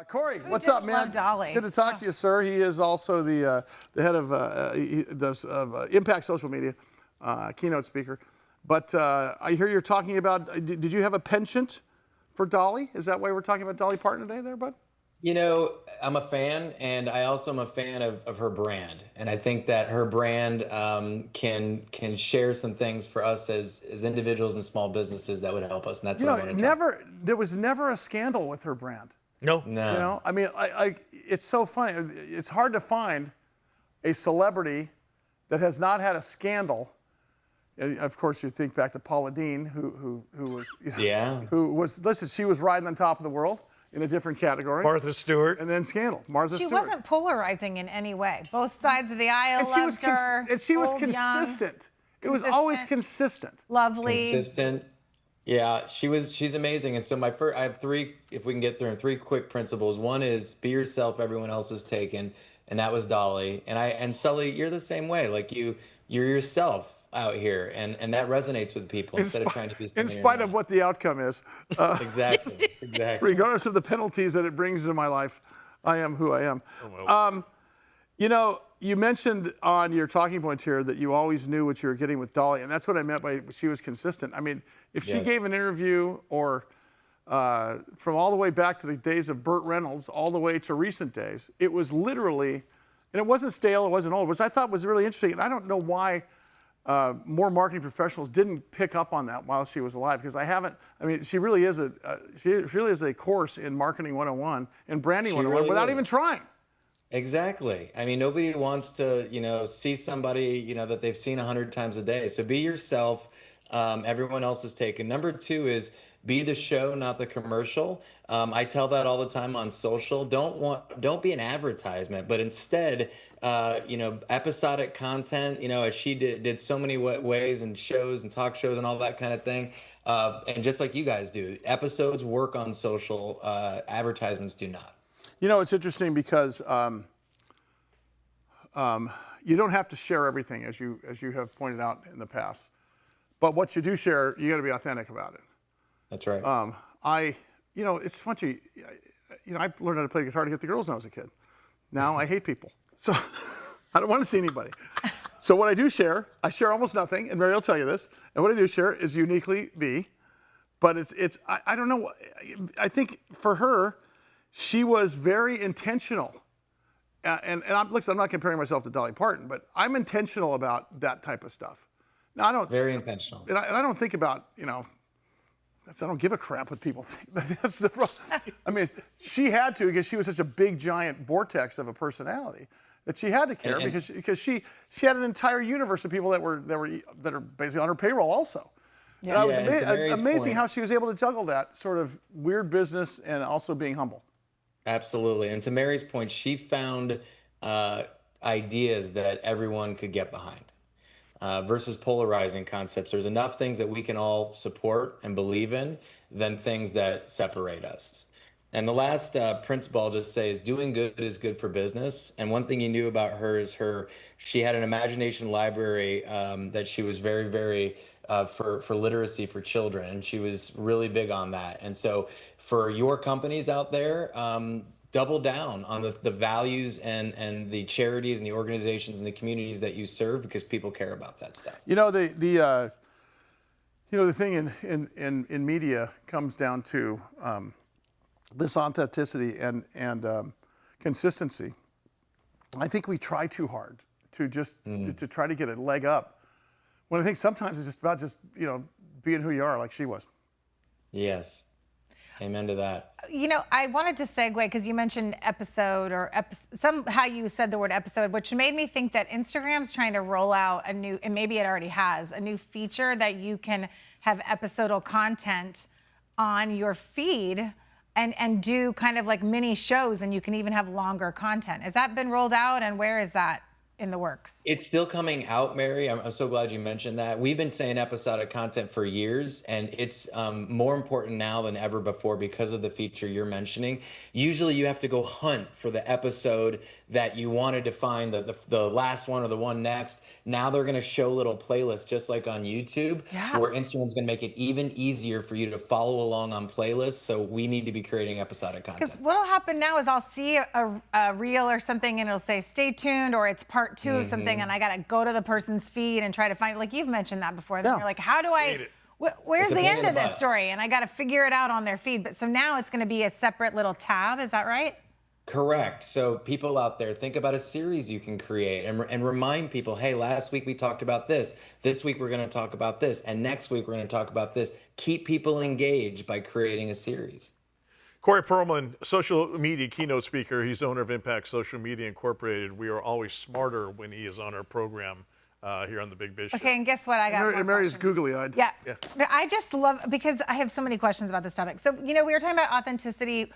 Corey, what's up, man? Love Dolly. Good to talk to you, sir. He is also the head of Impact Social Media, keynote speaker. But I hear you're talking about, did you have a penchant for Dolly? Is that why we're talking about Dolly Parton today there, bud? You know, I'm a fan, and I also am a fan of her brand. And I think that her brand can share some things for us as individuals and small businesses that would help us. And that's what I want to there was never a scandal with her brand. No. No. You know, I mean, it's so funny. It's hard to find a celebrity that has not had a scandal. And of course, you think back to Paula Deen, who was, listen, she was riding on top of the world in a different category. Martha Stewart. And then scandal. Martha Stewart. She wasn't polarizing in any way. Both sides of the aisle loved her. And she was old, consistent. Young, it was always consistent. Lovely. Consistent. Yeah, she's amazing. And so I have three, if we can get through them, three quick principles. One is be yourself, everyone else is taken. And that was Dolly. And Sully, you're the same way. Like you're yourself out here, and that resonates with people instead of trying to be something. In spite of what the outcome is. Exactly. Regardless of the penalties that it brings into my life, I am who I am. You know, you mentioned on your talking points here that you always knew what you were getting with Dolly, and that's what I meant by she was consistent. I mean, if she gave an interview or from all the way back to the days of Burt Reynolds all the way to recent days, it was literally, and it wasn't stale, it wasn't old, which I thought was really interesting. And I don't know why more marketing professionals didn't pick up on that while she was alive, because she really is a course in marketing 101 and branding 101 really without even trying. Exactly. I mean, nobody wants to, see somebody, that they've seen 100 times a day. So be yourself. Everyone else is taken. Number two is be the show, not the commercial. I tell that all the time on social. Don't be an advertisement, but instead, episodic content, as she did so many ways and shows and talk shows and all that kind of thing. And just like you guys do, episodes work on social, advertisements do not. You know, it's interesting because you don't have to share everything, as you have pointed out in the past. But what you do share, you got to be authentic about it. That's right. It's funny. I learned how to play guitar to get the girls when I was a kid. Now I hate people, so I don't want to see anybody. So what I do share, I share almost nothing, and Mary will tell you this. And what I do share is uniquely me, but I don't know. I think for her, she was very intentional. And listen, I'm not comparing myself to Dolly Parton, but I'm intentional about that type of stuff. Now, I don't. Very intentional. And I don't think about, I don't give a crap what people think. That's the problem. I mean, she had to, because she was such a big, giant vortex of a personality that she had to care, because she had an entire universe of people that are basically on her payroll also. Yeah. And it was amazing how she was able to juggle that sort of weird business and also being humble. Absolutely. And to Mary's point, she found ideas that everyone could get behind versus polarizing concepts. There's enough things that we can all support and believe in than things that separate us. And the last principle I'll just say is doing good is good for business. And one thing you knew about her is she had an imagination library that she was very, very for literacy for children. And she was really big on that. And so for your companies out there, double down on the values and the charities and the organizations and the communities that you serve, because people care about that stuff. The thing in media comes down to this authenticity and consistency. I think we try too hard to to try to get a leg up, when I think sometimes it's just about being who you are, like she was. Yes. Amen to that. I wanted to segue, because you mentioned episode somehow you said the word episode, which made me think that Instagram's trying to roll out a new, and maybe it already has, a new feature that you can have episodal content on your feed and do kind of like mini shows, and you can even have longer content. Has that been rolled out, and where is that in the works? It's still coming out, Mary. I'm so glad you mentioned that. We've been saying episodic content for years, and it's more important now than ever before because of the feature you're mentioning. Usually you have to go hunt for the episode that you wanted to find, the last one or the one next. Now they're going to show little playlists just like on YouTube, where Instagram's going to make it even easier for you to follow along on playlists. So we need to be creating episodic content. Because what'll happen now is I'll see a reel or something and it'll say stay tuned or it's part 2 of something and I got to go to the person's feed and try to find, like you've mentioned that before. Then you're like, how do I, where's the end of this story? And I got to figure it out on their feed. But so now it's going to be a separate little tab. Is that right? Correct. So people out there, think about a series you can create and remind people, hey, last week we talked about this. This week we're going to talk about this. And next week we're going to talk about this. Keep people engaged by creating a series. Corey Perlman, social media keynote speaker. He's owner of Impact Social Media Incorporated. We are always smarter when he is on our program here on the Big Biz Show. Okay, and guess what? I got more Mary's questions. googly-eyed. Yeah. I just love, because I have so many questions about this topic. So, we were talking about authenticity.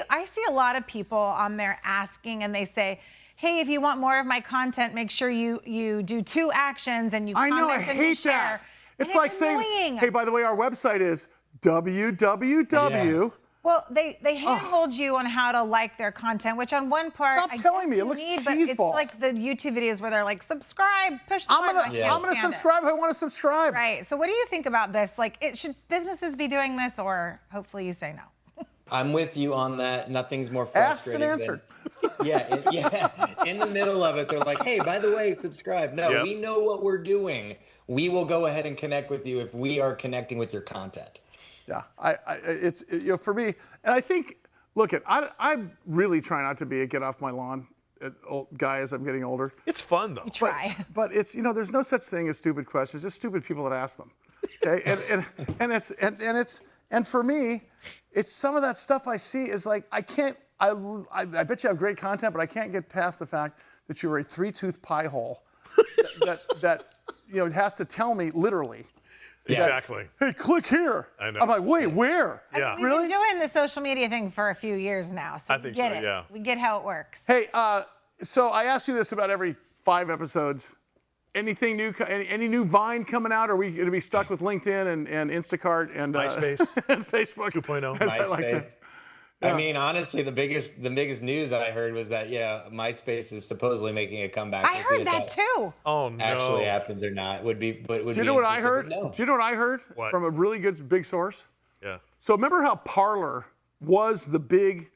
I see a lot of people on there asking, and they say, hey, if you want more of my content, make sure you do 2 actions and you comment I and hate share. that. And It's like annoying. saying, hey, by the way, our website is www. Well, they handhold you on how to like their content, which on one part, Stop telling me. It looks but it's cheeseball. like the YouTube videos where they're like, subscribe, push the I'm button. gonna subscribe. I want to subscribe. Right. So what do you think about this? Like, should businesses be doing this, or hopefully you say no? I'm with you on that. Nothing's more Asked frustrating. and answered. In the middle of it, they're like, hey, by the way, subscribe. No, we know what we're doing. We will go ahead and connect with you if we are connecting with your content. Yeah, it's for me, and I think, look, I really try not to be a get off my lawn guy as I'm getting older. It's fun though. You try. But it's there's no such thing as stupid questions, just stupid people that ask them. Okay, and for me, it's some of that stuff I see is like I bet you have great content, but I can't get past the fact that you're a 3-tooth pie hole that has to tell me literally. Exactly. Hey, click here. I know. I'm like, wait, where? Yeah. We've been doing the social media thing for a few years now, so I think we get so, it. yeah. We get how it works. Hey, so I ask you this about every 5 episodes. Anything new? Any new Vine coming out? Or are we going to be stuck with LinkedIn and Instacart and MySpace and Facebook 2.0? as I like to- MySpace. I mean, honestly, the biggest news I heard was that MySpace is supposedly making a comeback. I We'll see heard if that too. Oh no. actually happens or not. Would be. Do you know what I heard? No. Do you know what I heard What? from a really good big source? Yeah. So remember how Parler was the big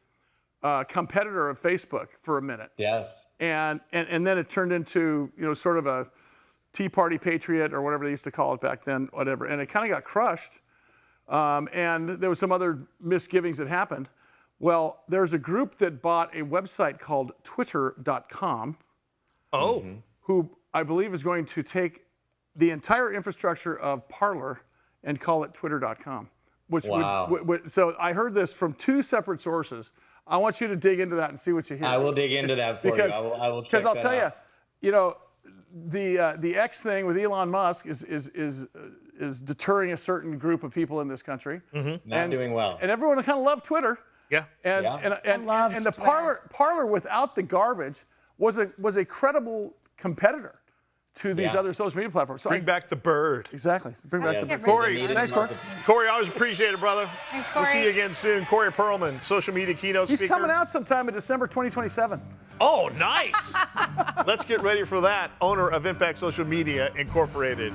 competitor of Facebook for a minute, Yes. and then it turned into sort of a Tea Party Patriot or whatever they used to call it back then, whatever, and it kind of got crushed. And there was some other misgivings that happened. Well, there's a group that bought a website called Twitter.com, who I believe is going to take the entire infrastructure of Parler and call it Twitter.com. So I heard this from 2 separate sources. I want you to dig into that and see what you hear. I will dig into that for you. I will check because I'll that tell out. the X thing with Elon Musk is deterring a certain group of people in this country. Not doing well. And everyone kind of loved Twitter. Yeah. And the Parler without the garbage was a credible competitor to these other social media platforms. So Bring back the bird. exactly. Bring back the Yeah, bird. Corey, Thanks, Corey. Corey, I always appreciate it, brother. Thanks, We'll Corey. see you again soon. Corey Perlman, social media keynote He's speaker. coming out sometime in December 2027. Oh, nice. Let's get ready for that. Owner of Impact Social Media Incorporated.